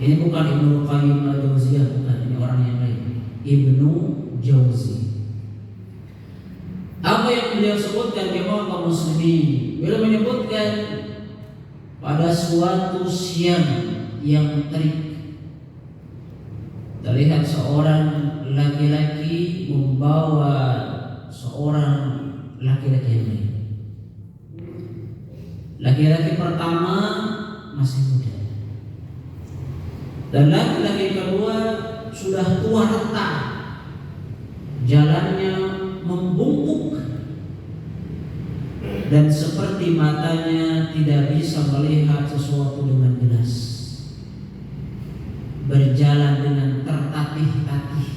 Ini bukan Ibnu Qayyim al-Jauziyah, bukan, ini orang yang lain, Ibnu Jauzi. Apa yang beliau sebutkan jemaah kaum muslimin? Beliau menyebutkan pada suatu siang yang terik, terlihat seorang laki-laki membawa seorang laki-laki yang lain. Laki-laki pertama masih muda, dan laki-laki kedua sudah tua renta, jalannya membungkuk dan seperti matanya tidak bisa melihat sesuatu dengan jelas, berjalan dengan tertatih-tatih.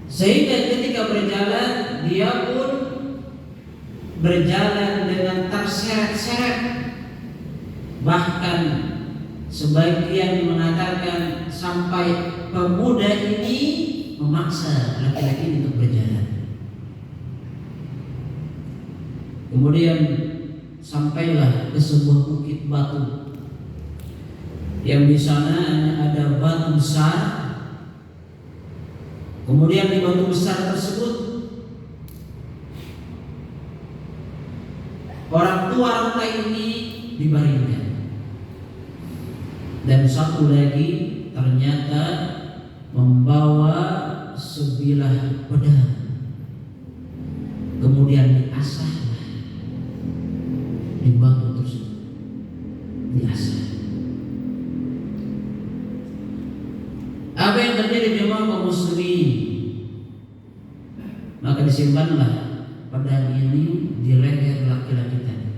Sehingga ketika berjalan, dia pun berjalan dengan terseret-seret. Bahkan sebagian mengatakan sampai pemuda ini memaksa laki-laki ini untuk berjalan. Kemudian sampailah ke sebuah bukit batu yang di sana ada batu besar. Kemudian di batu besar tersebut orang tua renta ini dibaringkan, dan satu lagi ternyata membawa sebilah pedang. Kemudian diasahlah di batu tersebut, diasah. Apa yang terjadi jemaah kaum muslimin? Maka disimpanlah pedang ini di leher laki-laki tadi.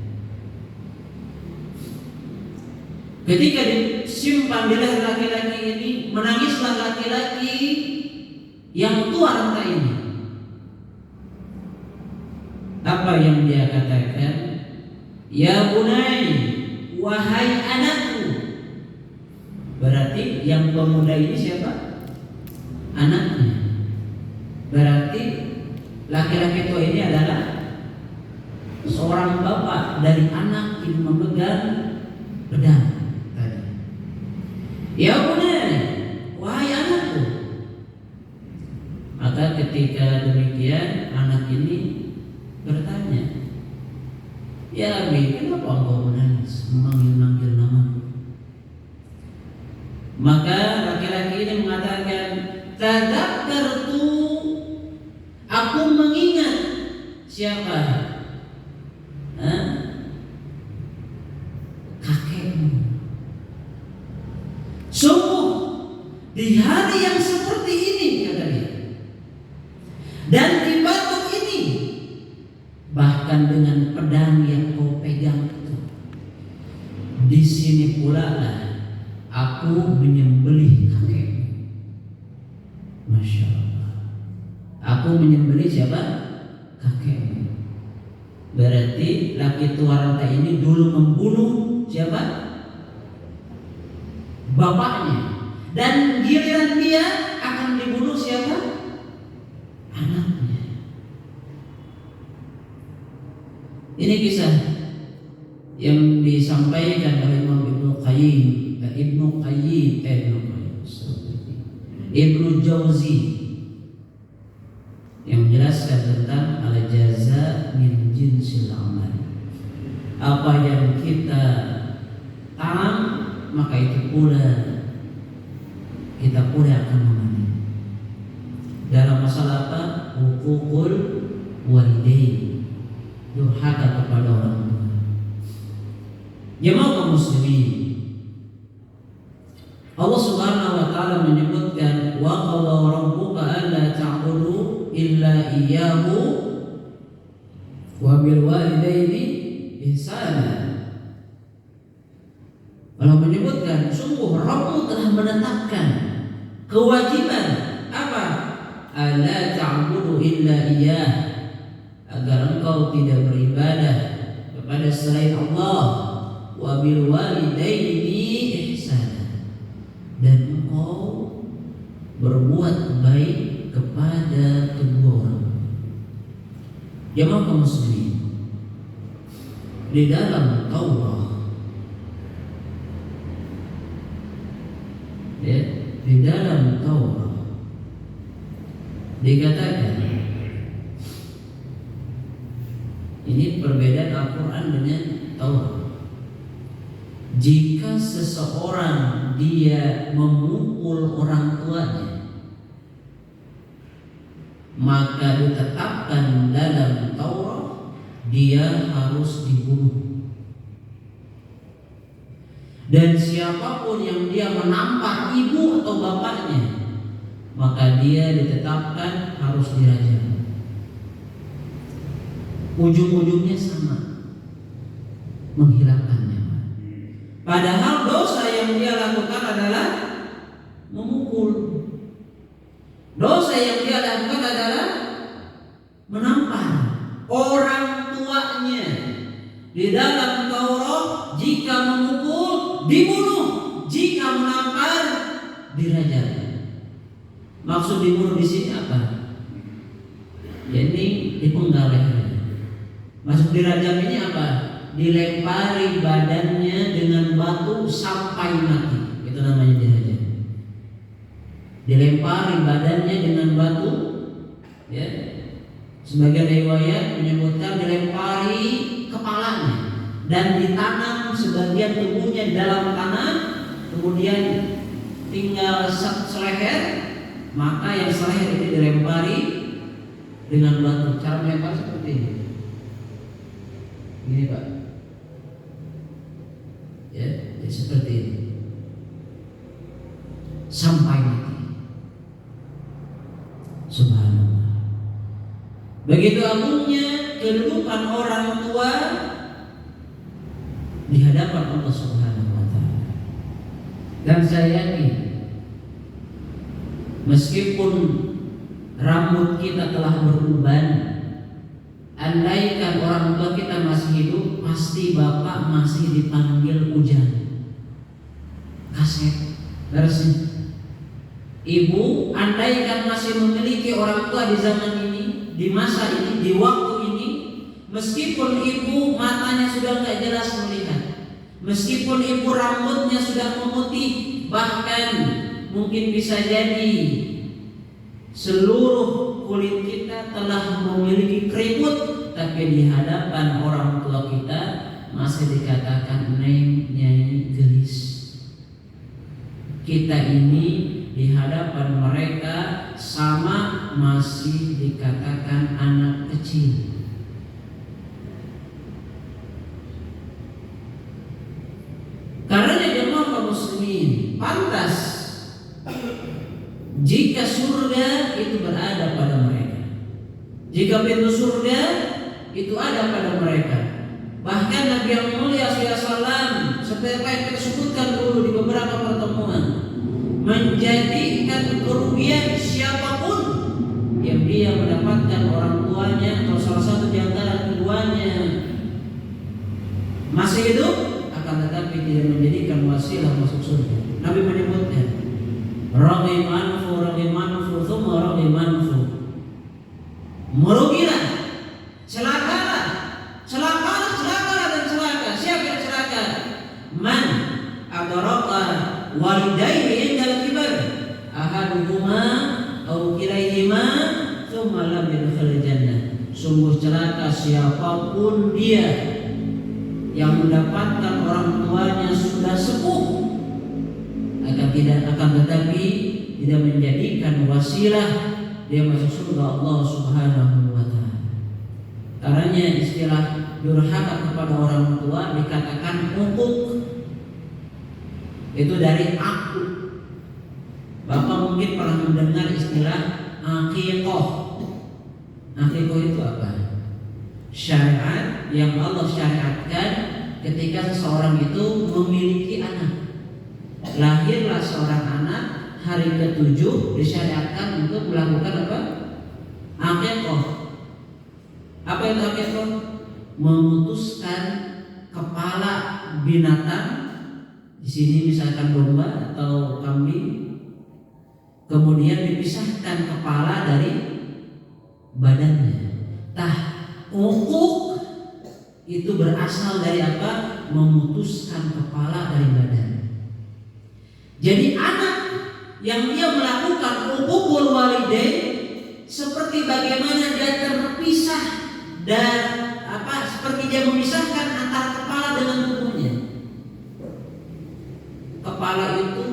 Ketika disimpan di leher laki-laki ini, menangislah laki-laki yang tua renta ini. Apa yang dia katakan? Ya bunai, wahai anakku. Berarti yang pemuda ini siapa? Anaknya. Berarti laki-laki tua ini adalah seorang bapak dari anak yang memegang pedang tadi. Ya bunai, wahai anakku. Maka ketika demikian, anak ini bertanya, ya Abi, kenapa engkau menangis, memanggil-manggil namaku? Maka laki-laki ini mengatakan, tadzakkartu, aku mengingat siapa? Kakekmu. Sungguh di hari yang seperti ini, kata dia, dan di batu ini, bahkan dengan pedang yang kau pegang itu, di sini pula lah aku menyembelih kakekmu. Masya Allah. Aku menyembelih siapa? Kakekmu. Berarti laki tua renta ini dulu membunuh siapa? Bapaknya. Dan giliran dia akan dibunuh siapa? Anaknya. Ini kisah yang disampaikan oleh Imam Ibnu Jauzi yang menjelaskan tentang al-jaza min jinsil amal. Apa yang kita tanam, maka itu pula kita akan memanen. Dalam masalah apa? Hukukul walidain, durhaka kepada orang tua. Jemaah kaum muslimin, Allah Subhanahu wa taala menyebutkan wa qala rabbuka alla ta'budu illa iyyahu wa bil walidaini ihsana. Allah menyebutkan sungguh Rabbmu telah menetapkan kewajiban apa? Alla ta'budu illa iyyah, agar engkau tidak beribadah kepada selain Allah, wa bil walidaini ihsana, dan engkau berbuat baik kepada kedua orang. Jemaah kaum muslimin, di dalam Taurat dikatakan, ini perbedaan Al-Quran dengan Taurat. Jika seseorang dia memukul orang tuanya, maka ditetapkan dalam Taurat dia harus dibunuh. Dan siapapun yang dia menampar ibu atau bapaknya, maka dia ditetapkan harus dirajam. Ujung-ujungnya sama, menghilangkan nyawa. Padahal dosa yang dia lakukan adalah memukul. Dosa yang dia lakukan adalah menampar orang tuanya. Di dalam Taurat, jika memukul dibunuh, jika menampar dirajam. Maksud dibunuh di sini apa? Jadi dipenggal lehernya. Maksud dirajam ini apa? Dilempari badannya dengan batu sampai mati. Itu namanya dirajam. Dilempari badannya dengan batu, ya. Sebagian riwayat menyebutkan dilempari kepalanya dan ditanam sebagian tubuhnya di dalam tanah, kemudian tinggal seleher, maka yang seleher itu dilempari dengan batu. Cara melempar seperti ini. Ini Pak, ya, seperti ini sampai mati. Subhanallah. Begitu agungnya kedudukan orang tua di hadapan Allah Subhanahu wa taala. Dan saya yakin meskipun rambut kita telah beruban, andaikan orang tua kita masih hidup, pasti bapak masih dipanggil hujan. Kaset bersih. Ibu, andaikan masih memiliki orang tua di zaman ini, di masa ini, di waktu ini, meskipun ibu matanya sudah tidak jelas melihat, meskipun ibu rambutnya sudah memutih, bahkan mungkin bisa jadi seluruh kulit kita telah memiliki keriput, tapi di hadapan orang tua kita masih dikatakan neng, nyai, gelis. Kita ini di hadapan mereka sama masih dikatakan anak kecil. Karena jemaah kaum muslimin, pantas jika surga itu berada pada mereka, jika pintu surga itu ada pada mereka. Bahkan Nabi yang mulia SAW seperti apa yang kita sebutkan dulu di beberapa pertemuan, menjadikan kerugian siapapun yang dia mendapatkan orang tuanya atau salah satu di antara keduanya masih hidup, akan tetapi tidak menjadikan wasilah masuk surga. Nabi menyebutnya Ragimanfu, thumma ragimanfu. Merugilah, celakalah dan celaka. Siapa yang celaka? Man adraka walidayhi indal kibar, ahaduhuma aw kilaihima, thumma lam yadkhul jannah. Sungguh celaka siapapun dia yang mendapatkan orang tuanya sudah sepuh, akan tetapi tidak menjadikan wasilah dia masuk surga Allah Subhanahu wa taala. Karena istilah durhaka kepada orang tua dikatakan uquq. Itu dari aku. Bapak mungkin pernah mendengar istilah aqiqah. Aqiqah itu apa? Syariat yang Allah syariatkan ketika seseorang itu memiliki anak. Lahirlah seorang anak, hari ke-7 disyariatkan untuk melakukan apa? Aqiqah. Apa itu aqiqah? Memutuskan kepala binatang, di sini misalkan domba atau kambing, kemudian dipisahkan kepala dari badannya. Uquq itu berasal dari apa? Memutuskan kepala dari badan. Jadi anak yang dia melakukan uququl walidain, seperti bagaimana dia terpisah dan seperti dia memisahkan antara kepala dengan tubuhnya. Kepala itu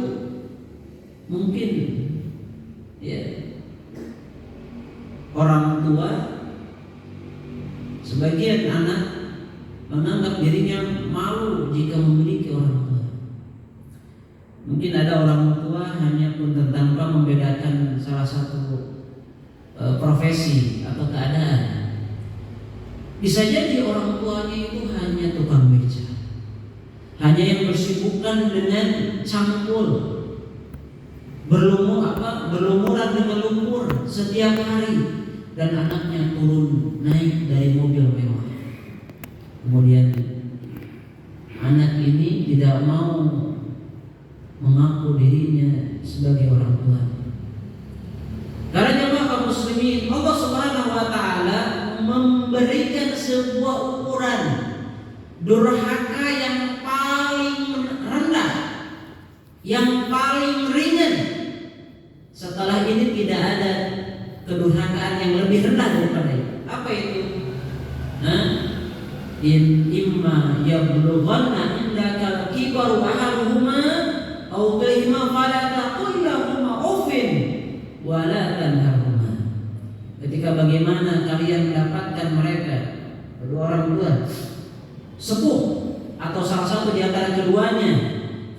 mungkin ya orang tua, sebagian anak menganggap dirinya malu jika memiliki orang tua. Mungkin ada orang tua hanya pun tanpa membedakan salah satu profesi atau keadaan. Bisa jadi orang tuanya itu hanya tukang beca, hanya yang bersibukkan dengan cangkul, berlumuran dengan lumpur setiap hari, dan anaknya turun naik dari mobil mewah. Kemudian anak ini tidak mau mengaku dirinya sebagai orang tua. Karena jemaah kaum muslimin, Allah Subhanahu wa taala memberikan sebuah ukuran durhaka yang paling rendah, yang paling ringan. Setelah ini tidak ada kedurhakaan yang lebih rendah daripada itu. Apa itu? In imma yablughanna indaka kibaru ahaduhuma aw kilahuma fala taqul lahumā uffin wa la tanharhumā. Ketika bagaimana kalian mendapatkan mereka kedua orang tua sepuh atau salah satu di antara keduanya,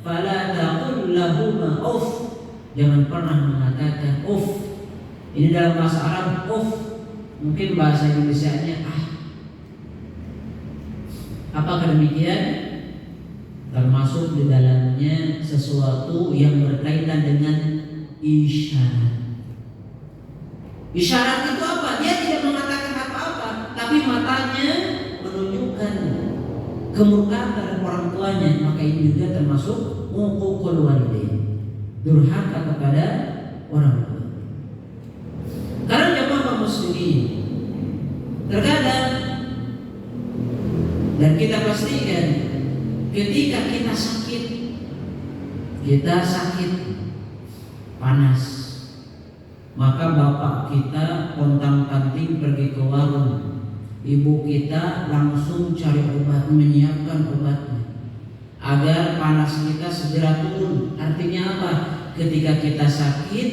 fala taqul lahumā uff, jangan pernah mengatakan uff. Ini dalam bahasa Arab uff, mungkin bahasa Indonesianya Apakah demikian? Termasuk di dalamnya sesuatu yang berkaitan dengan isyarat. Isyarat itu apa? Dia tidak mengatakan apa-apa, tapi matanya menunjukkan kemurkaan terhadap orang tuanya. Maka ini juga termasuk uququl walidain, durhaka kepada orang tua. Karena jemaah muslimin, terkadang dan kita pastikan ketika kita sakit panas, maka bapak kita pontang-panting pergi ke warung, ibu kita langsung cari obat, menyiapkan obatnya agar panas kita segera turun. Artinya apa? Ketika kita sakit,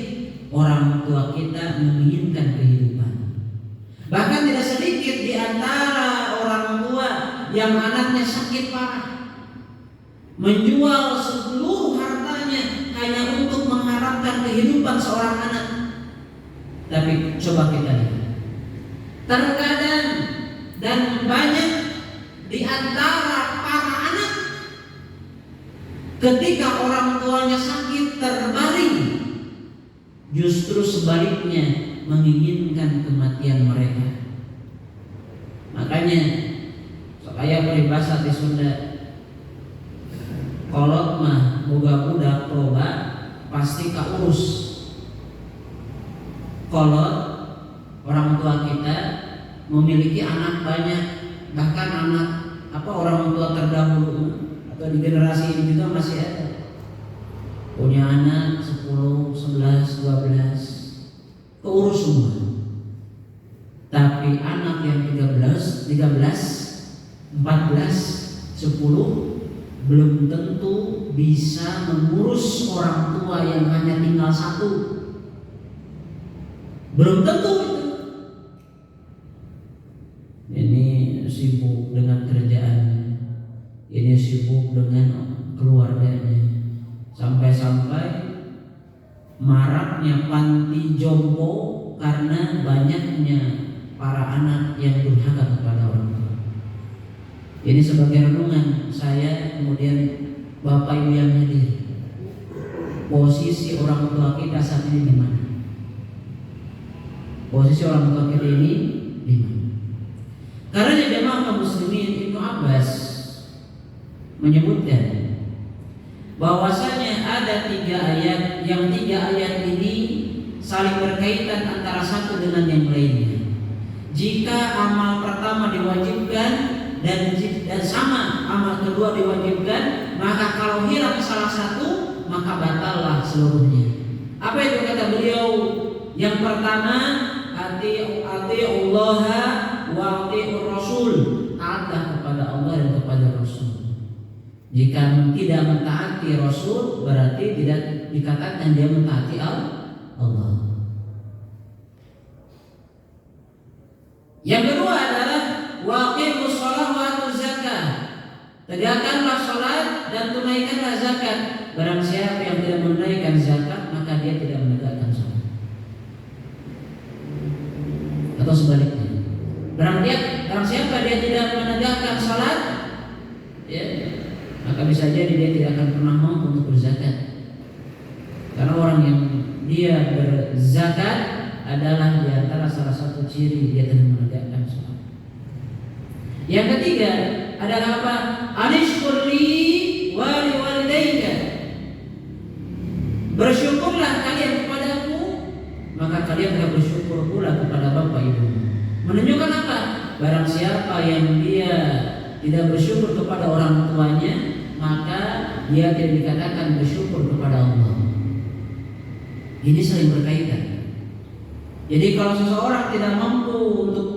orang tua kita menginginkan kehidupan. Bahkan tidak sedikit di antara orang tua yang anaknya sakit parah, menjual seluruh hartanya hanya untuk mengharapkan kehidupan seorang anak. Tapi coba kita lihat, terkadang dan banyak di antara para anak ketika orang tuanya sakit terbaring, justru sebaliknya menginginkan kematian mereka. Makanya saya peribahasa di Sunda, kolot mah boga budak loba pasti kaurus. Kolot orang tua kita memiliki anak banyak, bahkan anak orang tua terdahulu atau di generasi ini juga masih ada punya anak 10, 11, 12 keurus semua. Tapi anak yang 13, 14, 10 belum tentu bisa mengurus orang tua yang hanya tinggal satu. Belum tentu itu. Ini sibuk dengan kerjaannya, ini sibuk dengan keluarganya, sampai-sampai maraknya panti jompo karena banyaknya para anak yang durhaka kepada orang tua. Ini sebagai renungan saya, kemudian Bapak Ibu yang hadir, posisi orang tua kita saat ini di mana? Posisi orang tua kita ini di mana? Karena jemaah kaum muslimin, Ibnu Abbas menyebutkan bahwasanya ada 3 ayat, yang 3 ayat ini saling berkaitan antara satu dengan yang lainnya. Jika amal pertama diwajibkan dan sama amal kedua diwajibkan, maka kalau hilang salah satu maka batallah seluruhnya. Apa itu kata beliau? Yang pertama, ati'ullah wa ati'ur rasul. Taatlah kepada Allah dan kepada Rasul. Jika tidak mentaati Rasul, berarti tidak dikatakan dia mentaati Allah. Yang kedua adalah waqimus shalah wa atuz zakah. Tegakkanlah salat dan tunaikanlah zakat. Barang siapa yang tidak menunaikan zakat, maka dia tidak menegakkan salat. Atau sebaliknya, barang siapa dia tidak menegakkan salat, ya, maka bisa jadi dia tidak akan pernah mampu untuk berzakat. Karena orang yang dia berzakat adalah di antara salah satu ciri dia telah menegakkan salat. Yang ketiga adalah apa? Anishkurli wa liwalidayka. Bersyukurlah kalian kepadaku, maka kalian akan bersyukur pula kepada bapak ibu. Menunjukkan apa? Barang siapa yang dia tidak bersyukur kepada orang tuanya, maka dia tidak dikatakan bersyukur kepada Allah. Ini saling berkaitan. Jadi kalau seseorang tidak mampu untuk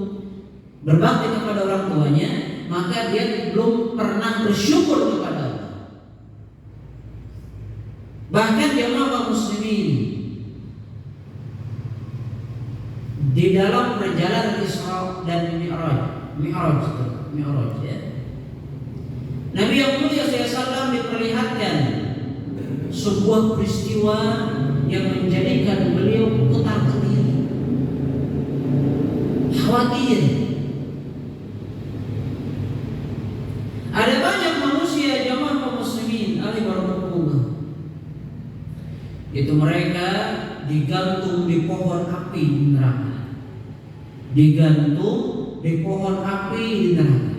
berbakti kepada orang tuanya, maka dia belum pernah bersyukur kepada Allah. Bahkan jemaah muslimin, di dalam perjalanan Isra dan Mi'raj ya. Nabi yang mulia SAW diperlihatkan sebuah peristiwa yang menjadikan beliau ketar-ketir, khawatir. Ada banyak manusia jamaah muslimin ahli barakatullah, itu mereka digantung di pohon api di neraka. Digantung di pohon api di neraka.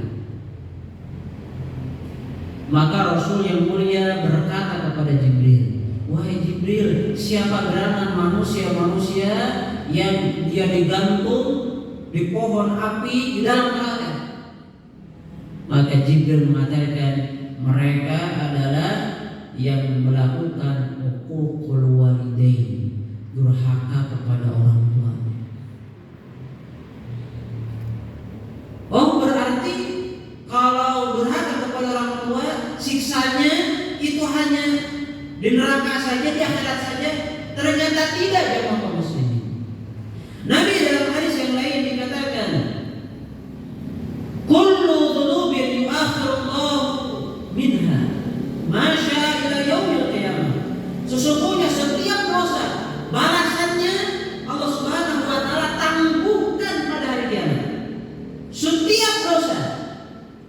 Maka Rasul yang mulia berkata kepada Jibril, wahai Jibril, siapa gerangan manusia-manusia yang dia digantung di pohon api di dalam neraka? Maka Jibril mengatakan, mereka adalah yang melakukan uququl walidain, durhaka kepada orang tua. Oh, berarti kalau durhaka kepada orang tua, siksanya itu hanya di neraka saja, di akhirat saja? Ternyata tidak, jemaah muslimin. Nabi dalam hadis yang lain dikatakan, kullu dzunubin yu'akhirullahu minha ma syaa ila yaumil qiyamah. Sesungguhnya setiap dosa balasannya Allah Subhanahu wa taala tangguhkan pada hari kiamat. Setiap dosa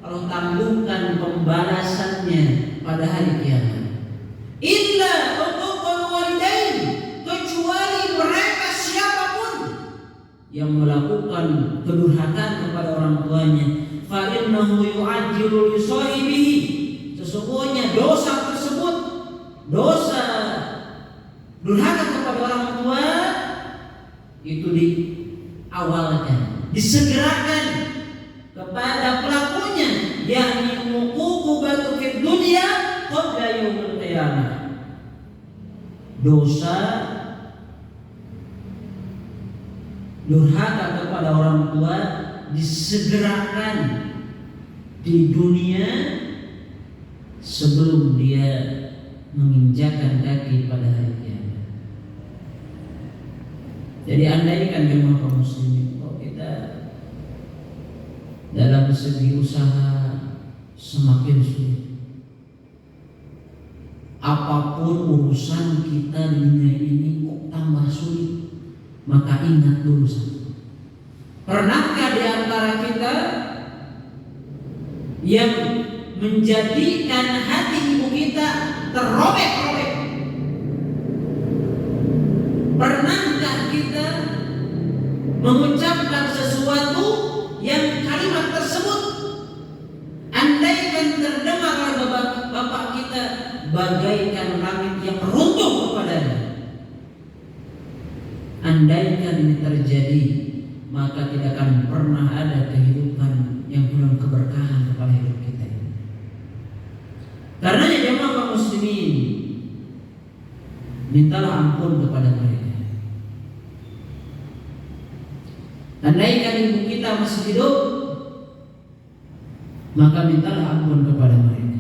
Allah tangguhkan pembalasannya pada hari kiamat. Illa uququl walidain, kecuali mereka siapapun yang melakukan kedurhakaan kepada orang tuanya, fa innahu yu'ajjilu li sahibihi. Sesungguhnya dosa tersebut, dosa durhaka kepada orang tua itu diawalkan, disegerakan kepada pelakunya, yakni uqubatu fid dunya qabla yaumil qiyamah. Dosa durhaka kepada orang tua disegerakan di dunia sebelum dia menginjakkan kaki pada hari kiamat. Jadi andaikan memang kaum muslimin, kalau kita dalam segi usaha semakin sulit, apapun urusan kita di dunia ini kok tambah sulit, maka ingat dulu satu. Pernahkah di antara kita yang menjadikan hati ibu kita terrobek-robek? Pernahkah kita mengucapkan sesuatu yang kalimat tersebut andaikan terdengar oleh bapak kita bagaikan langit yang runtuh kepadanya? Andaikan ini terjadi, maka tidak akan pernah ada kehidupan yang penuh keberkahan kepada hidup kita. Karena jemaah kaum muslimin, mintalah ampun kepada mereka. andaikan ibu kita masih hidup, maka mintalah ampun kepada mereka.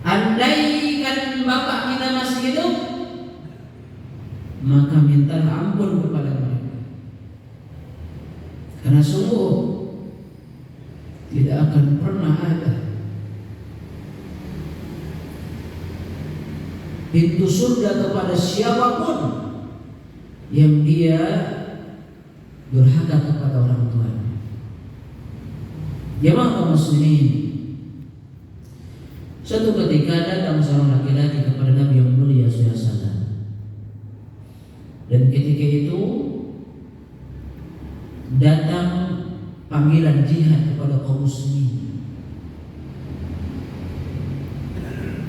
Andaikan bapak kita masih hidup, maka mintalah ampun kepada mereka. Karena sungguh tidak akan pernah ada pintu surga kepada siapapun yang dia durhaka kepada orang tuanya. Jemaah kaum muslimin, suatu ketika datang seorang laki-laki kepada Nabi yang mulia SAW, dan ketika itu datang panggilan jihad kepada kaum muslimin.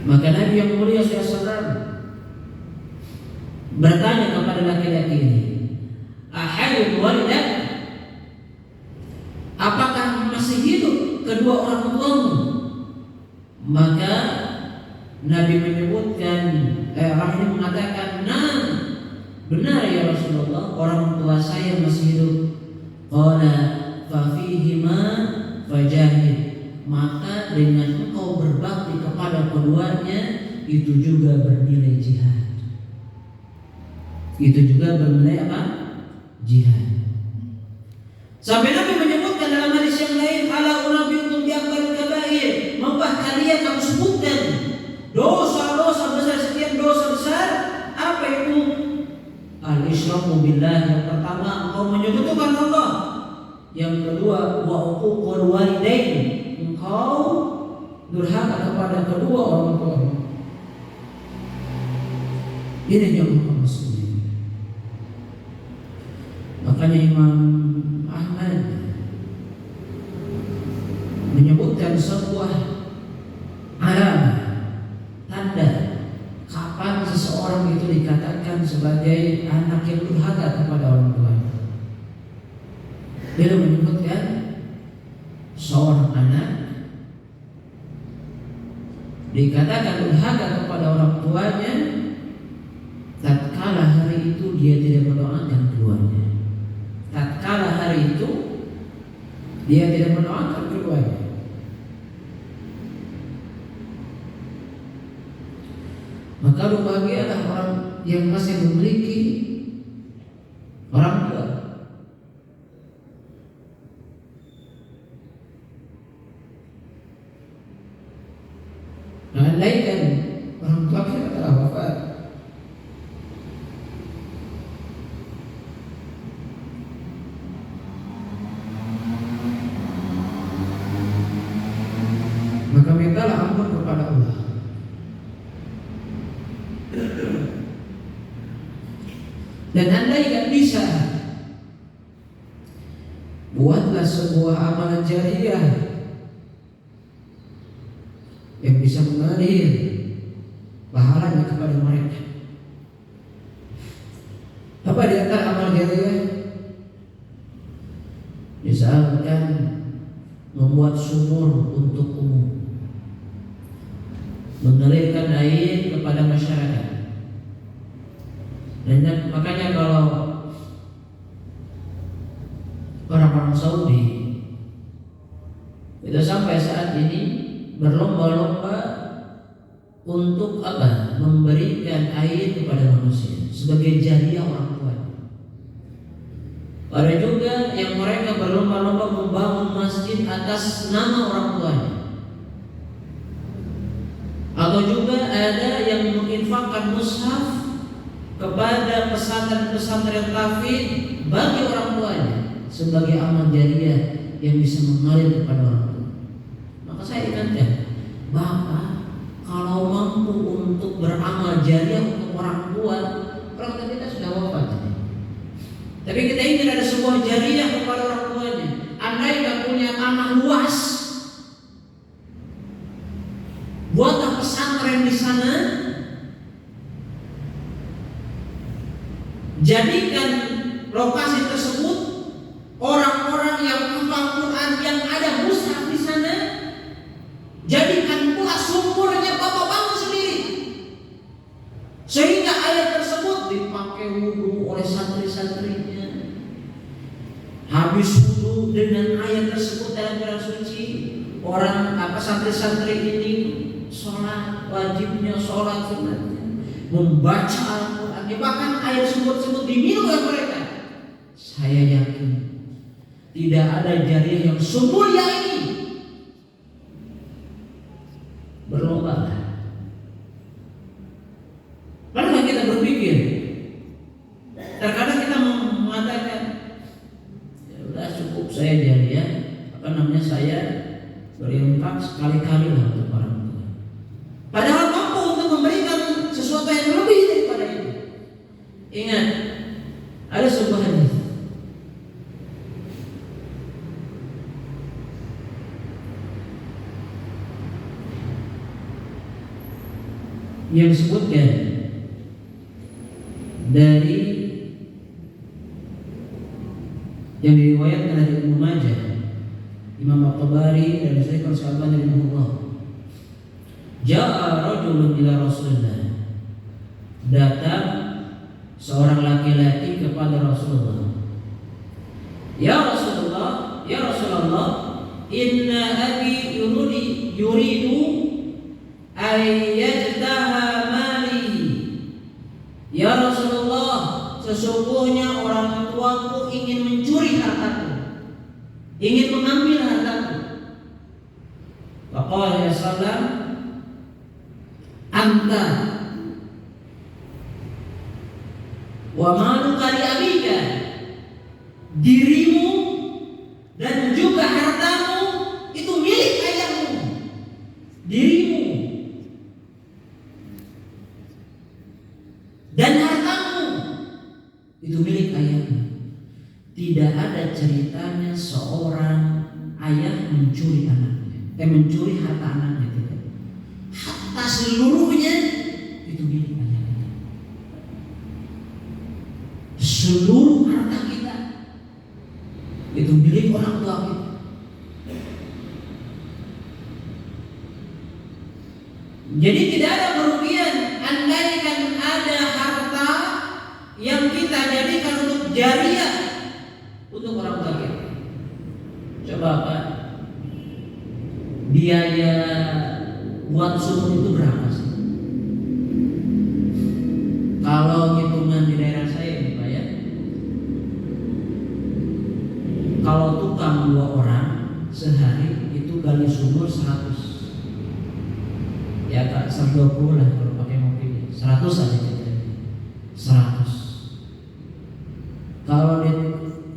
Maka Nabi yang mulia SAW bertanya kepada laki-laki ini, "Ahayyun walidak?" Apakah masih hidup kedua orang tuamu? Maka Nabi menyebutkan, orang ini mengatakan, "Nah, benar ya Rasulullah, orang tua saya masih hidup." Qala fa fihima fajahid, maka dengan engkau berbakti kepada keduanya itu juga bernilai jihad. Itu juga bernilai apa? Jihad. Sampai Nabi menyebutkan dalam hadis yang lain, "Ala unabbiukum bi akbaril kabair." Maukah kalian aku sebutkan dosa-dosa besar, sekian dosa besar? Apa itu? Al-isyraku billah. Yang pertama, engkau menyekutukan Allah. Yang kedua, wa uququl walidain, engkau durhaka kepada kedua orang tua. Ini yang muslim. Makanya Imam Ahmad menyebutkan sebuah alamat, tanda kapan seseorang itu dikatakan sebagai anak yang durhaka kepada orang tua. Dia menyebutkan seorang anak dikatakan durhaka kepada orang tuanya tatkala hari itu dia tidak mendoakan keduanya. Tatkala hari itu dia tidak mendoakan keduanya. Maka berbahagialah orang yang masih memiliki orang tua. Andaikan orang tua kita telah wafat, maka mintalah ampun kepada Allah. Dan andaikan bisa, buatlah sebuah amalan jariah yang bisa mengalir pahalanya kepada mereka. Apa di antara amal jariah? Misalkan membuat sumur untuk umum, mengalirkan air kepada masyarakat. Dan makanya kalau orang-orang Saudi itu sampai saat ini berlomba-lomba untuk apa? Memberikan air kepada manusia sebagai jariah orang tua. Ada juga yang mereka berlomba-lomba membangun masjid atas nama orang tuanya. Atau juga ada yang menginfakkan mushaf kepada pesantren-pesantren tahfidz bagi orang tuanya sebagai amal jariah yang bisa mengalir kepada orang tua. Maka saya ingatkan, Bapak kalau mampu untuk beramal jariah untuk orang tua kita sudah wafat. Tapi kita ingin ada sebuah jariah kepada orang tuanya. Andai nggak punya tanah luas, buatlah pesantren di sana. Jadikan lokasi tersebut orang-orang yang hafal Quran yang ada mushaf di sana. Jadikan pula sumurnya Bapak bangun sendiri, sehingga air tersebut dipakai wudhu oleh santri-santrinya, habis wudu dengan ayat tersebut dalam Quran suci. Orang santri-santri ini sholat wajibnya, sholat sunatnya, membaca Al-Quran, bahkan ayat sebut-sebut diminum oleh mereka. Saya yakin tidak ada jariah yang semulia ini. Berlomba. Pernah kita berpikir, terkadang kita mengatakan, ya udah cukup saya jariah, saya berinfak sekali-kali lah untuk orang tua. Padahal mampu untuk memberikan sesuatu yang lebih daripada itu. Ingat, ada sebuah hadis yang disebutkan dari yang diriwayatkan dari Ibnu Majah, Imam At-Tabari dan Syekh Al-Albani rahimahullah. Ja'a rajulun ila Rasulillah. Datang seorang laki-laki kepada Rasulullah. Ya Rasulullah, ya Rasulullah, inna abi yuridu ayyajtaha mali. Ya Rasulullah, sesungguhnya orang tuaku ingin mencuri hartaku, ingin mengambil hartaku. Faqala ya sallam, anta wa maluka li abika, dirimu dan juga hartamu itu milik ayahmu. Dirimu dan hartamu itu milik ayahmu. Tidak ada ceritanya seorang ayah mencuri anaknya, mencuri harta anaknya, tidak. Harta seluruhnya itu milik ayahnya. Seluruh harta kita itu milik orang tua kita. Jadi tidak ada kerugian andaikan ada harta yang kita jadikan untuk jariah untuk orang tua kita. Coba Pak, biaya buat sumur itu berapa sih? Kalau hitungan di daerah saya nih Pak ya, kalau tukang 2 orang sehari itu gali sumur 100. Ya Kak, 120 lah kalau pakai mobil. 100 aja kita. 100. Kalau di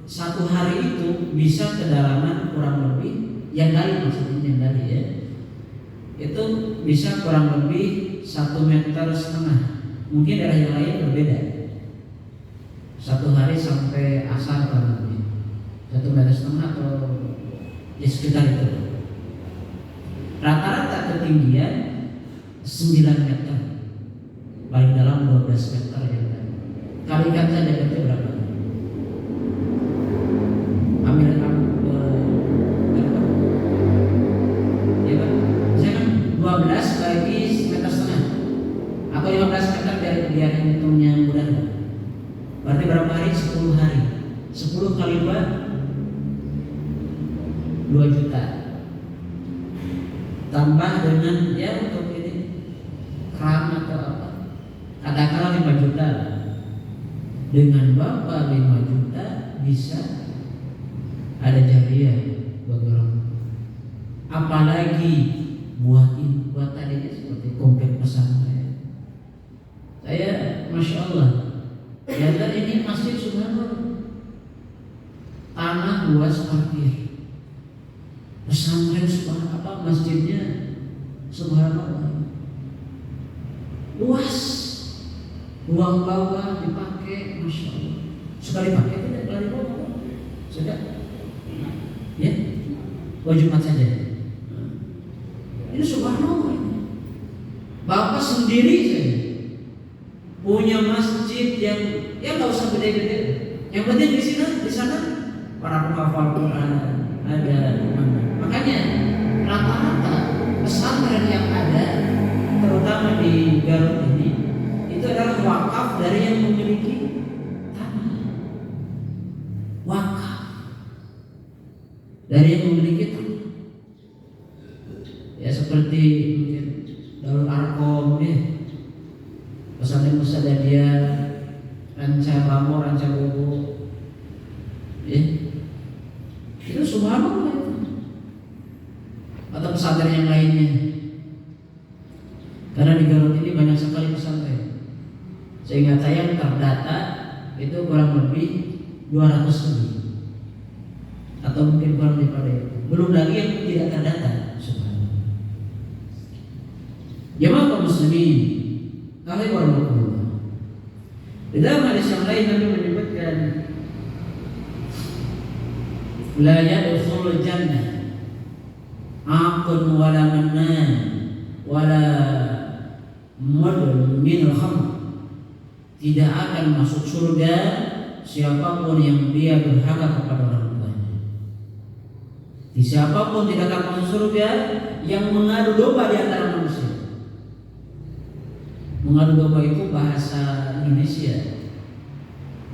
1 hari itu bisa kedalaman kurang lebih, yang gali maksudnya yang gali ya, itu bisa kurang lebih 1,5 meter. Mungkin daerah yang lain berbeda. 1 hari sampai asar kurang lebih 1,5 meter atau di sekitar itu. Rata-rata ketinggian 9 meter, paling dalam 12 meter ya. Kalikan saja itu berapa? Ambil berapa? Ya Pak, saya kan 12 bagi 1,5 meter atau 15 meter biar hitungnya mudah. Berarti berapa hari? 10 hari. 10 kali 2 juta. Tambah dengan ya untuk keran atau apa, katakanlah 5 juta. Dengan Bapak 5 juta bisa ada jariah bagi orang. Apalagi buat tadinya seperti komplek pesantren. Saya Masya Allah, ya ini masjid subhanallah, tanah luas parkir, pesantren subhanallah, masjidnya subhanallah luas, ruang bawah dipakai, Masya Allah. Suka dipakai tidak? Dari bawah sudah ya, Jumat saja. Ini subhanallah, Bapak sendiri saja punya masjid yang ya nggak usah gede-gede, yang penting di sana para penghafal Quran ada. Makanya rata-rata pesantren yang ada terutama di Garut ini itu adalah wakaf dari yang memiliki tanah. Wakaf dari yang memiliki tanah. Ya seperti mungkin Darul Arkom ya, pesantren dia Ranca Bamo, Ranca Bobo, ya itu subhanallah itu. Atau pesantren yang lainnya. Karena di Garut ini banyak sekali pesantren, sehingga saya terdata itu kurang lebih 200 lebih, atau mungkin kurang daripada itu. Belum lagi yang tidak terdata. Subhanallah. Jemaah kaum muslimin, kalian warahmatullah. Di dalam hadis yang lain Nabi menyebutkan, la yadkhulul jannah aqun wala mannan wala mudminul khamr. Tidak akan masuk surga siapapun yang dia durhaka kepada orang tuanya. Siapapun tidak akan masuk surga yang mengadu domba di antara manusia. Mengadu domba itu bahasa Indonesia,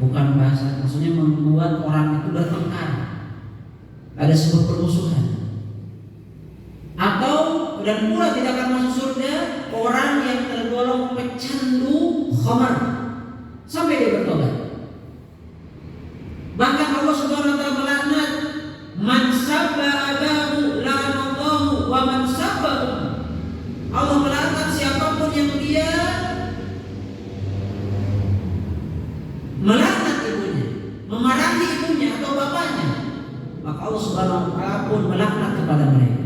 bukan bahasa, maksudnya membuat orang itu bertengkar, ada sebuah permusuhan. Atau dan pula tidak akan masuk surga orang yang tergolong pecandu khamar sampai dia bertobat. Bahkan Allah Subhanahu wa taala melaknat man sabba abahu la'anallahu wa man sabba. Allah melaknat siapapun yang dia melaknat ibunya, memarahi ibunya atau bapaknya, maka Allah Subhanahu wa taala pun melaknat kepada mereka.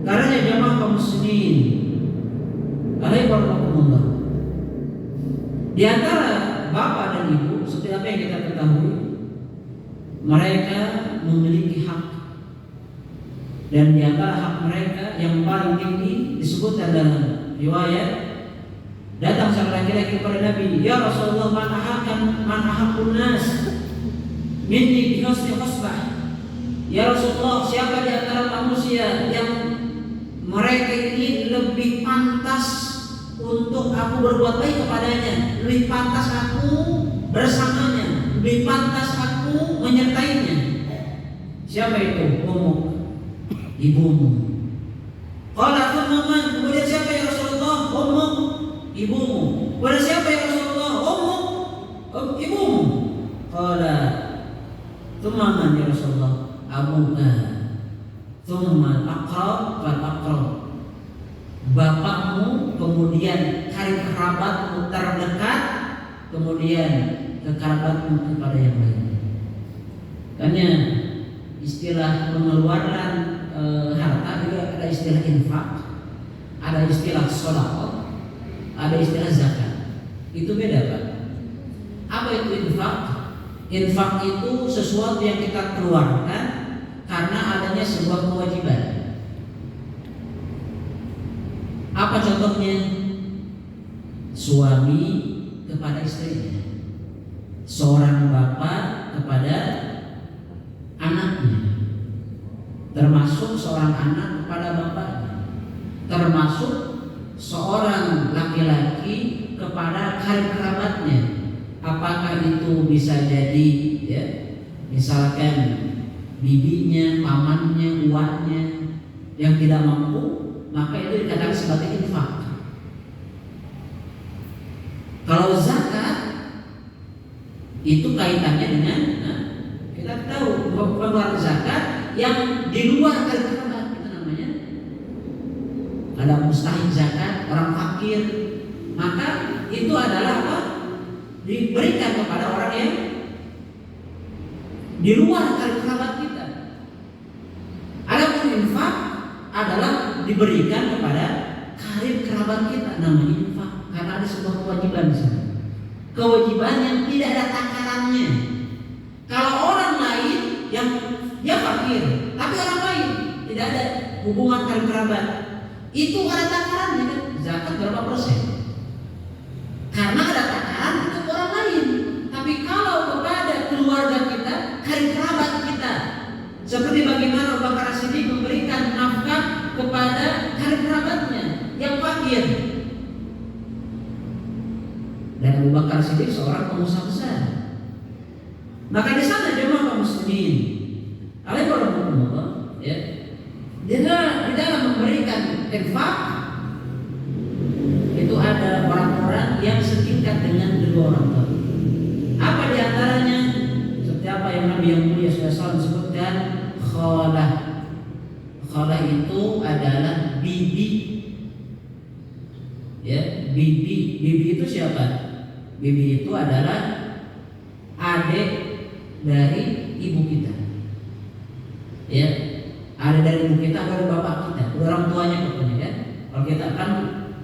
Karena jamaah kaum muslimin, alaihi warahmatullah. Di antara bapak dan ibu, seperti apa yang kita ketahui, mereka memiliki hak. Dan di antara hak mereka yang paling tinggi disebutkan dalam riwayat, datang sang laki-laki kepada Nabi, ya Rasulullah, man ahaqqun nas minni bi husni khusbah. Ya Rasulullah, siapa di antara manusia yang mereka ini lebih pantas untuk aku berbuat baik kepadanya, lebih pantas aku bersamanya, lebih pantas aku menyertainya? Siapa itu? Ibumu. Qala thumma man? Kemudian siapa ya Rasulullah? Ummuk, ibumu. Kemudian siapa ya Rasulullah? Ummuk, ibumu. Qala thumma man ya Rasulullah? Abuka. Thumma aqrab fal aqrab. Bapakmu, kemudian karib kerabatmu terdekat, kemudian kekerabatmu kepada yang lain. Makanya istilah pengeluaran harta juga ada istilah infak, ada istilah sedekah, ada istilah zakat. Itu beda, Pak. Apa itu infak? Infak itu sesuatu yang kita keluarkan karena adanya sebuah kewajiban. Apa contohnya? Suami kepada istrinya, seorang bapak kepada anaknya, termasuk seorang anak kepada bapaknya, termasuk seorang laki-laki kepada karib kerabatnya. Apakah itu bisa jadi ya, misalkan bibinya, pamannya, uaknya yang tidak mampu, maka itu dikatakan sebagai infak. Kalau zakat itu kaitannya dengan kita tahu pengeluaran zakat yang di luar dari kerabat, itu namanya ada mustahik zakat, orang fakir, maka itu adalah apa? Diberikan kepada orang yang di luar dari kerabat kita. Adapun infak adalah diberikan kepada karib kerabat kita, namanya infak, karena ada sebuah kewajiban di sana. Kewajiban yang tidak ada takarannya. Kalau orang lain yang dia fakir, tapi orang lain tidak ada hubungan karib kerabat, itu ada takarannya kan? Zakat berapa persen? Karena ada takaran untuk orang lain. Tapi kalau kepada keluarga kita, karib kerabat kita, seperti bagaimana Abu Bakar As-Siddiq memberikan nafkah kepada karib kerabatnya yang fakir. Dan Abu Bakar As-Siddiq seorang pengusaha besar. Maka di sana jemaah kaum muslimin, alaihi warahmatullah, infak itu ada orang-orang yang setingkat dengan kedua orang tua. Apa diantaranya? Seperti apa yang Nabi yang mulia SAW sebutkan, khalah. Khalah itu adalah bibi. Ya, bibi. Bibi itu siapa? Bibi itu adalah adik dari ibu kita. Ya, adik dari ibu kita, dari bapak kita, dari orang tuanya pokoknya kan. Kalau kita kan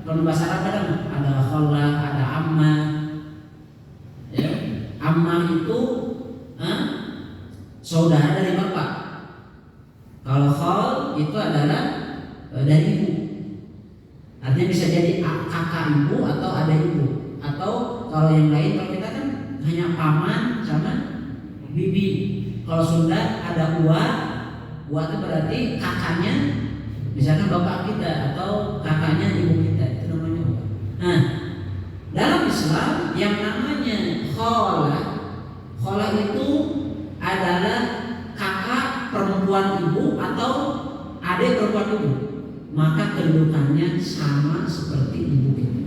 kalau bahasa Arab kan ada khalah, ada ammah. Ya, ammah itu saudara dari bapak. Kalau khal itu adalah dari ibu. Artinya bisa jadi kakak ibu atau ada ibu. Atau kalau yang lain, kalau kita kan hanya paman sama bibi. Kalau Sunda ada uwa. Uwa itu berarti kakaknya, misalkan bapak kita atau kakaknya ibu kita, itu namanya uwa. Nah, dalam Islam yang namanya khalah itu adalah kakak perempuan ibu atau adik perempuan ibu, maka kedudukannya sama seperti ibu kita.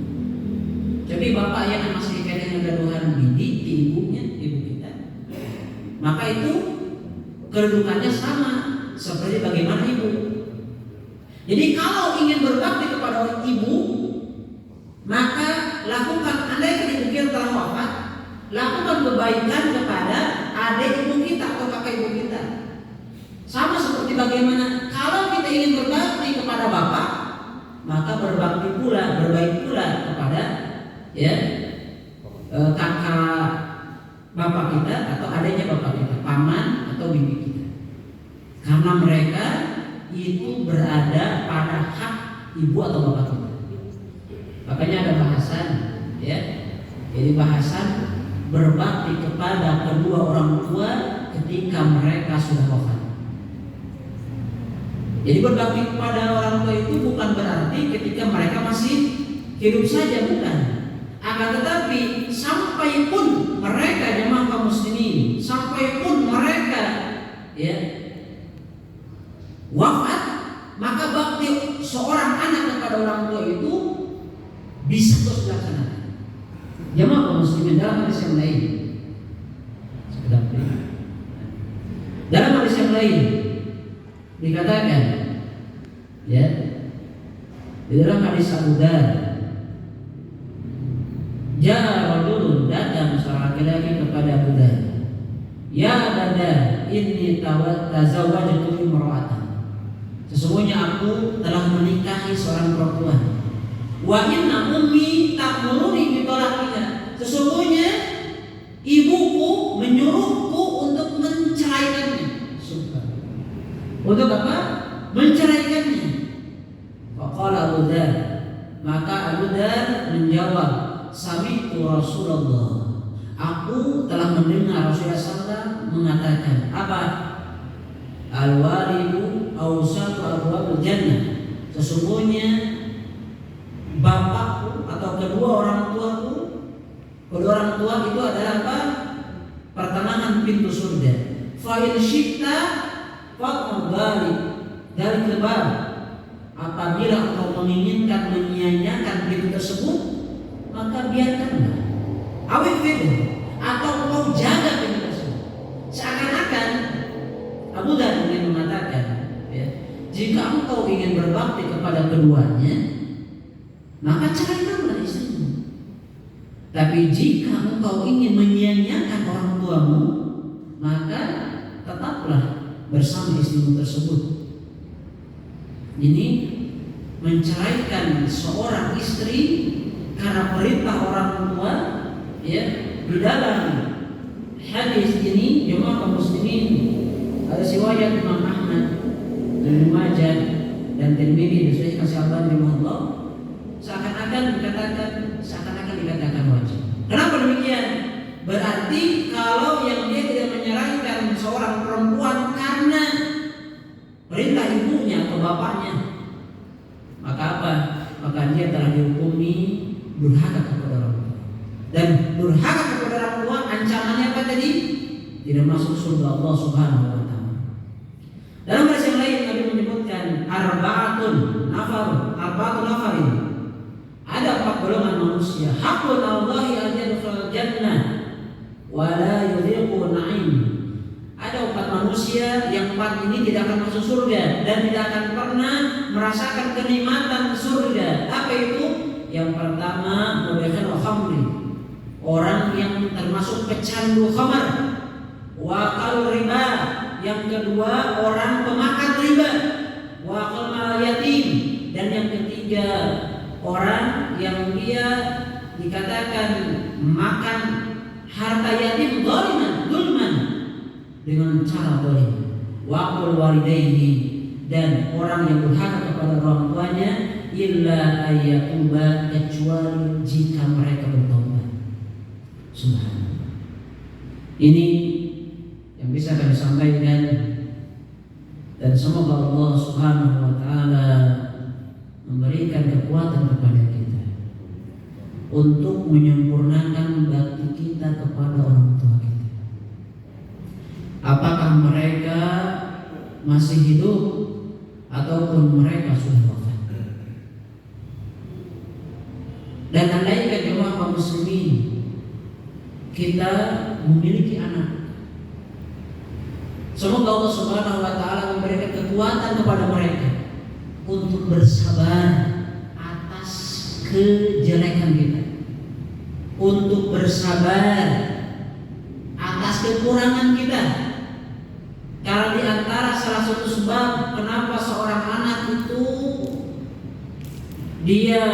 Jadi bapak yang masih kena kegaduhan bibi di ibunya, ibu kita, maka itu kedudukannya sama seperti bagaimana ibu. Jadi kalau ingin berbakti kepada ibu, maka lakukan, andai ibu kita telah wafat, lakukan kebaikan kepada adik ibu kita atau kakak ibu kita. Sama seperti bagaimana kalau kita ingin berbakti kepada bapak, maka berbakti pula, berbaik pula kepada kakak bapak kita atau adiknya bapak kita, paman atau bibi kita. Karena mereka itu berada pada hak ibu atau bapak kita. Makanya ada bahasan, ya. Jadi bahasan berbakti kepada kedua orang tua ketika mereka sudah wafat. Jadi berbakti kepada orang tua itu bukan berarti ketika mereka masih hidup saja, bukan. Akan tetapi sampai pun mereka jemaah kaum muslimin, sampai pun mereka wafat, maka bakti seorang anak kepada orang tua itu bisa terus dilaksanakan. Jemaah kaum muslimin, dalam hadis yang lain, dalam hadis yang lain dikatakan, ya, di dalam hadis Abu Dzar, ja'a rajulun, datang seorang laki-laki kepada Abu Dzar, ya Abu Dzar, inni tazawwajtu imra'atan, sesungguhnya aku telah menikahi seorang perempuan, wa inna ummi ta'muruni bi talaqiha, sesungguhnya ibuku menyuruhku untuk menceraikannya. Untuk apa? Menceraikannya. Faqala Abu Dzar, maka Abu Dzar menjawab, sami'tu Rasulullah, aku telah mendengar Rasulullah SAW mengatakan apa? Al-walidu awsatu abwabil jannah, sesungguhnya bapakku atau kedua orang tua itu adalah apa? Pertengahan pintu surga. Fa in syi'ta faqbali dari kebal, apabila engkau menginginkan menyia-nyiakan pintu tersebut, maka biarkanlah. Awit fi'l, atau engkau jaga pintu tersebut. Seakan-akan Abu Dzar ingin mengatakan, ya, jika engkau ingin berbakti kepada keduanya, maka ceraikanlah istrimu. Tapi jika engkau ingin menyia-nyiakan orang tuamu, maka tetaplah bersama istrimu tersebut. Ini menceraikan seorang istri karena perintah orang tua, ya. Di dalam hadis ini jemaah kaum muslimin ada riwayat Imam Ahmad dan Ibnu Majah dan Tirmidzi dan Sahih Al-Albani rahimahullah, seakan-akan dikatakan wajib. Kenapa demikian? Berarti kalau yang dia tidak menyeraikan seorang perempuan karena perintah ibunya atau bapaknya, maka apa? Maka dia telah dihukumi durhaka kepada orang tua. Dan durhaka kepada orang tua ancamannya apa tadi? Tidak masuk surga Allah Subhanahu wa taala. Dalam hadis yang lain Nabi menyebutkan arba'atun arba'atu nafarin. Ada 4 golongan manusia. Haqqun Allahi an yadkhulal jannah wa la yudhiqu na'im. Ada 4 manusia yang 4 ini tidak akan masuk surga dan tidak akan pernah merasakan kenikmatan surga. Apa itu? Yang pertama, mudhiqul khamri. Orang yang termasuk pecandu khamar. Wa akal riba. Yang kedua, orang pemakan riba. Wa akal mal yatim. Dan yang ketiga, orang yang dia dikatakan makan harta yatim zulman dengan cara zalim. Wa qul walidayhi, dan orang yang durhaka kepada orang tuanya, illa ayyatuba, kecuali jika mereka bertobat. Subhanallah. Ini yang bisa kami sampaikan, dan semoga Allah Subhanahu wa taala memberikan kekuatan kepada kita untuk menyempurnakan bakti kita kepada orang tua kita. Apakah mereka masih hidup ataupun mereka sudah wafat. Dan andaikan jemaah kaum muslimin kita memiliki anak, semoga Allah Subhanahu wa taala memberikan kekuatan kepada mereka untuk bersabar atas kejelekan kita, untuk bersabar atas kekurangan kita. Karena di antara salah satu sebab kenapa seorang anak itu dia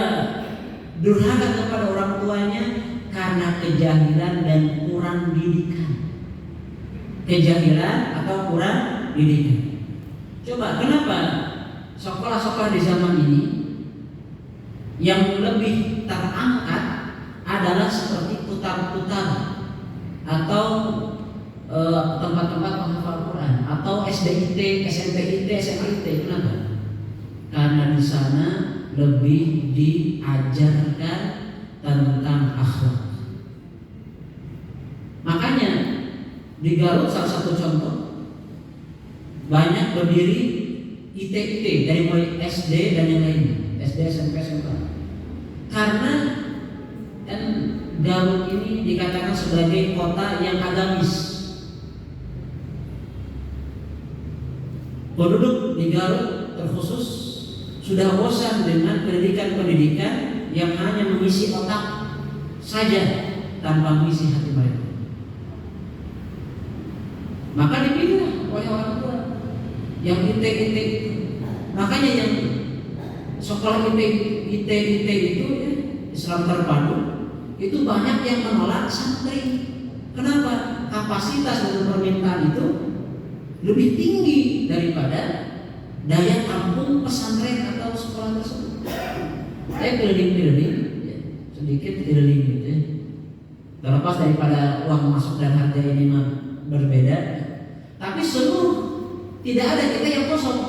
durhaka kepada orang tuanya, karena kejahilan dan kurang didikan. Kejahilan atau kurang didikan. Coba kenapa sekolah-sekolah di zaman ini yang lebih terangkat adalah seperti putar-putar atau tempat-tempat penghafal Quran atau SDIT, SMPIT, SMIT. Kenapa? Karena di sana lebih diajarkan tentang akhlak. Makanya di Garut salah satu contoh banyak berdiri IT dari mulai SD dan yang lainnya, SD, SMP, SMA. Karena kan Garut ini dikatakan sebagai kota yang agamis. Penduduk di Garut terkhusus sudah bosan dengan pendidikan-pendidikan yang hanya mengisi otak saja tanpa mengisi hati mereka. Maka dipilih oleh orang tua yang IT itu. Makanya yang sekolah IT itu ya, Islam terpadu itu banyak yang menolak santri. Kenapa? Kapasitas dan permintaan itu lebih tinggi daripada daya tampung pesantren atau sekolah tersebut. Saya keliling-keliling ya, sedikit keliling gitu ya. Terlepas daripada uang masuk dan harga ini berbeda, tapi seluruh tidak ada kita yang kosong.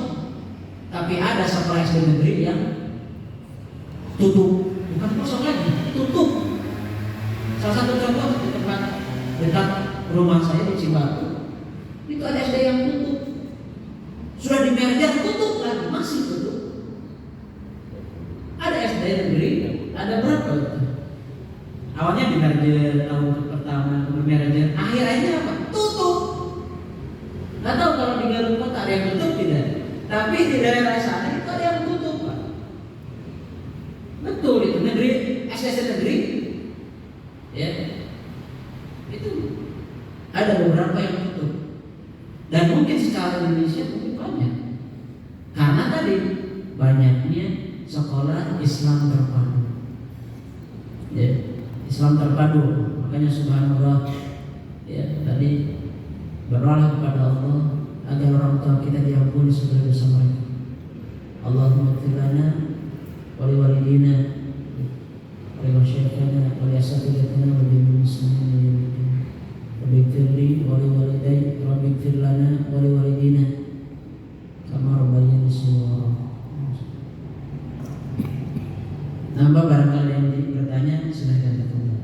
Tapi ada sekolah SD negeri yang tutup, bukan kosong lagi, tutup. Salah satu contoh di tempat dekat rumah saya di Cibatu, itu ada SD yang tutup. Sudah di merger tutup lagi, masih tutup. Ada SD negeri, ada berapa itu? Awalnya di merger tahun pertama, di merger, akhirnya apa? Tutup. Nggak tahu kalau di Garut Kota ada yang tutup tidak? Tapi di daerah sana itu ada yang tutup, Pak. Betul itu negeri, SD negeri, ya. Itu ada beberapa yang tutup. Dan mungkin secara Indonesia mungkin banyak. Karena tadi banyaknya sekolah Islam terpadu. Ya, Islam terpadu. Makanya subhanallah ya, tadi berdoa kepada Allah agar orang tua kita diampuni segala dosa mereka. Allahumma ighfir lana wa li walidina wa li masyayikhina wa li asatidatina wa li muslimin. Rabbi ighfirli wa li walidayya, Rabbi ighfir lana wa li walidina kama rabbayani shaghira. Nambah barangkali yang bertanya silahkan bertanya.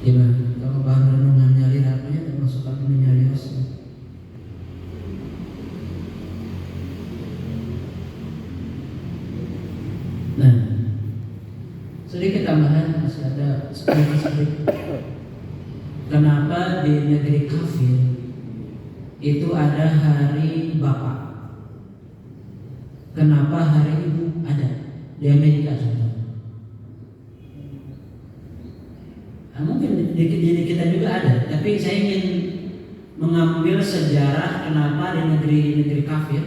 Gimana? Kalau bahan renungan nyali apanya termasuk aku menyali hostnya. Nah, sedikit tambahan, masih ada sedikit. Kenapa di negeri kafir itu ada hari Bapak? Kenapa hari Ibu ada? Di Amerika contoh. Mungkin di kita juga ada, tapi saya ingin mengambil sejarah kenapa di negeri kafir,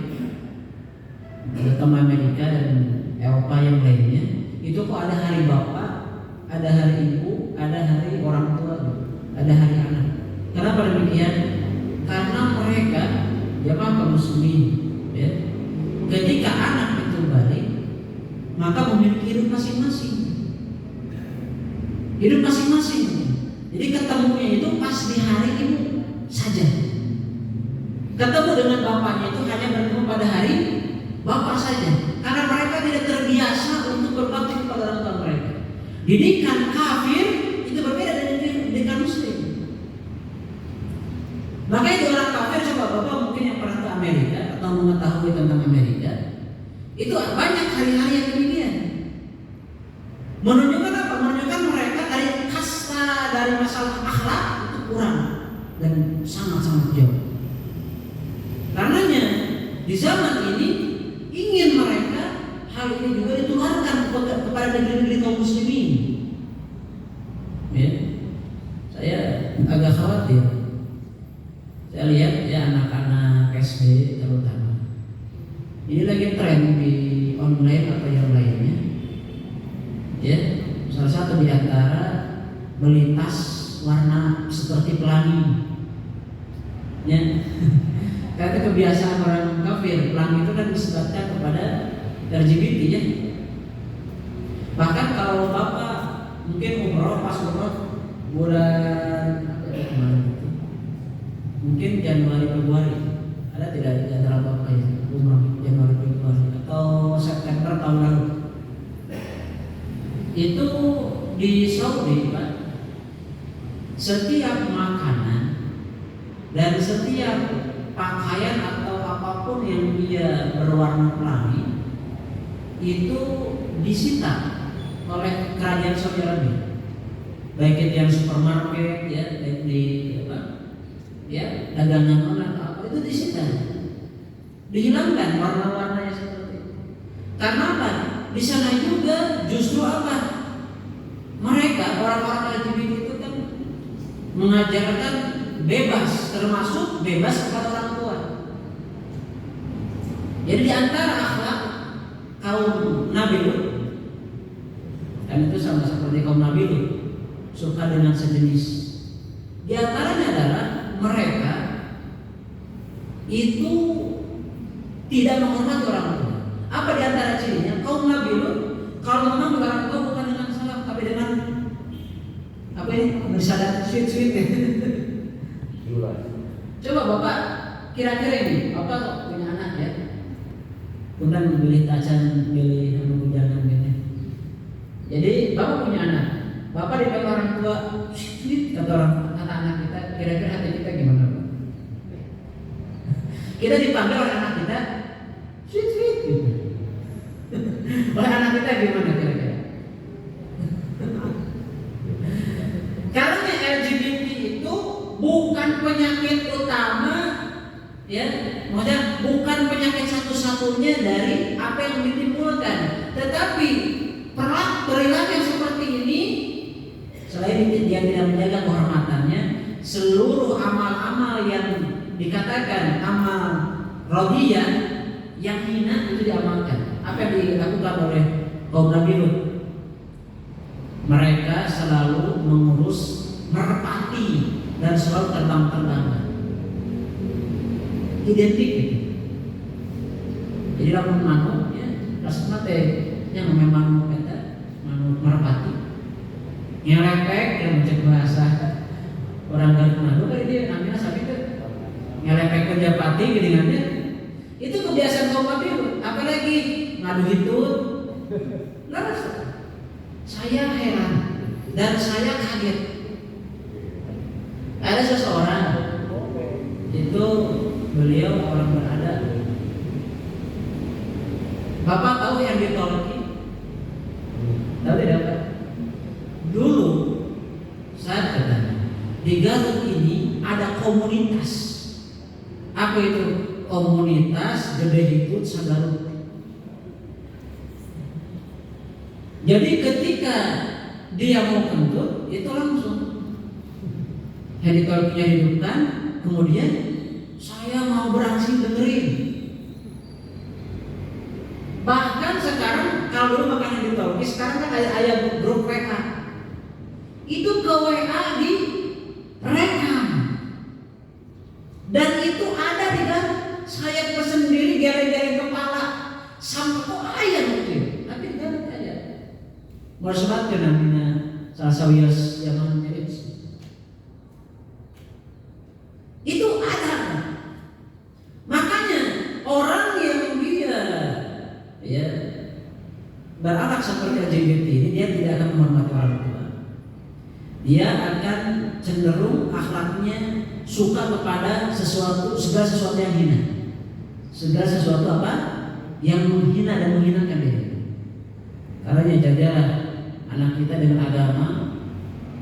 terutama Amerika dan Eropa yang lainnya, itu kok ada hari Bapak, ada hari Ibu, ada hari orang tua, ada hari anak. Kenapa demikian? Karena mereka jamaah kaum muslimin, ya, ketika anak itu balik, maka memiliki hidup masing-masing. Hidup masing-masing. Jadi ketemunya itu pas di hari Ibu saja. Ketemu dengan bapaknya itu hanya bertemu pada hari Bapak saja. Karena mereka tidak terbiasa untuk berbakti kepada orang tua mereka. Didikan kafir itu berbeda dengan didikan muslim. Makanya di orang kafir, coba Bapak mungkin yang pernah ke Amerika atau mengetahui tentang Amerika, itu banyak hari-hari yang demikian. Menunjukkan apa? Menunjukkan mereka dari kasta, dari masalah akhlak itu kurang dan sangat-sangat jauh. Karenanya di zaman ini ingin mereka hal ini juga ditularkan kepada negeri-negeri kaum muslimin. Ya, saya agak khawatir. Saya lihat ya anak-anak SD terutama. Ini lagi tren di online atau yang lainnya. Ya, salah satu di antara beli tas warna seperti pelangi. Ya. Karena kebiasaan orang kafir, pelangi itu kan disebutkan kepada LGBT ya. Bahkan kalau Bapak mungkin umroh, pas umroh bulan mungkin Januari Februari, ada tidak di antara Bapak ya umroh Januari Februari atau September tahun lalu? Itu di Saudi Pak, setiap makanan dan setiap pakaian atau apapun yang dia berwarna pelangi itu disita oleh kerajaan Saudi Arabia, baik itu yang supermarket ya, baik di apa ya dagangan online apa itu disita, dihilangkan warna-warnanya seperti itu. Karena apa? Di sana juga justru apa? Mereka orang-orang LGBT itu kan mengajarkan bebas, termasuk bebas kepada orang tua. Jadi di antara akhlak kaum Nabi Lut, dan itu sama seperti kaum Nabi Lut, suka dengan sejenis. Di antaranya adalah mereka itu tidak menghormati orang tua. Apa di antara cirinya? Kaum Nabi Lut kalau memang orang tua bukan dengan salam, tapi dengan apa ini? Bersadat sweet-sweet. Coba Bapak kira-kira ini, Bapak punya anak ya, bukan beli tacan, beli bujangan gitu. Jadi Bapak punya anak, Bapak dipanggil orang tua, sweet kata anak kita, kira-kira hati kita gimana Pak? Kita dipanggil oleh anak kita, sweet gitu. Oleh anak kita gimana kira-kira? Karena LGBT itu bukan penyakit utama, ya, maksudnya bukan penyakit satu-satunya dari apa yang ditimbulkan, tetapi perilaku yang seperti ini, selain dia tidak menjaga kehormatannya, seluruh amal-amal yang dikatakan amal radhiyah yang hina itu diamalkan. Apa yang dilakukan oleh kaum Nabi Lut? Mereka selalu mengurus merpati dan selalu terbang-terbangan. Identik gitu. Jadi lamun manuk ya, rasanya teh yang memang kata manuk merpati. Ngelepek yang mencek bahasa orang Garut manuk kan dia namanya sapi itu. Ngelepek kerja pati geuningannya. Itu kebiasaan kaum Nabi Lut. Apalagi ngadu hitut. Laras saya heran dan saya kaget. Ada seseorang itu, beliau orang berada. Bapak tahu yang ditolaki? Tahu tidak Pak? Dulu saya bertanya, di Garut ini ada komunitas. Apa itu? Komunitas Gede Hikut Sagarut. Jadi ketika dia mau kentut, itu langsung hidupnya hidupkan, kemudian saya mau beraksi dengerin. Bahkan sekarang kalau dulu makan hidupologi, sekarang kan ada grup WA. Itu ke WA di rekam. Dan itu ada di dalam saya pesen sendiri geleng-geleng kepala sampai kok ayam gitu. Tapi enggak ada. Mau sebat namanya sasawias zaman itu ada. Makanya orang yang dia ya berakhlak seperti LGBT ini, dia tidak akan menghormati orang tua. Dia akan cenderung akhlaknya suka kepada segala sesuatu yang hina. Segala sesuatu apa? Yang menghina dan menghinakan dia. Karena jaga anak kita dengan agama,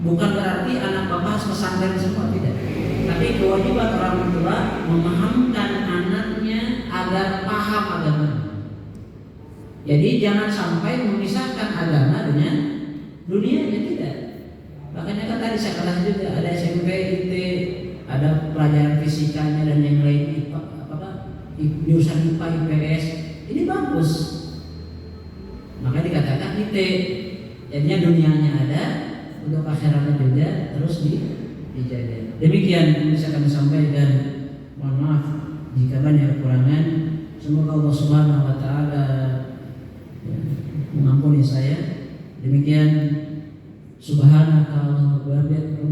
bukan berarti anak bapak harus pesantren semua, tidak. Tapi kewajiban orang tua memahamkan anaknya agar paham agama. Jadi jangan sampai memisahkan agama dengan dunia, ya tidak. Makanya kan tadi saya kelas juga ada SMP, IT, ada pelajaran fisikanya dan yang lain, jurusan IPA, IPS. Ini bagus. Makanya dikatakan IT. Jadinya dunianya ada, untuk akhiratnya juga terus dijaga. Demikian yang bisa kami sampaikan. Mohon maaf jika banyak kekurangan. Semoga Allah Subhanahu wa taala mengampuni saya. Demikian subhanaka wa bihamdika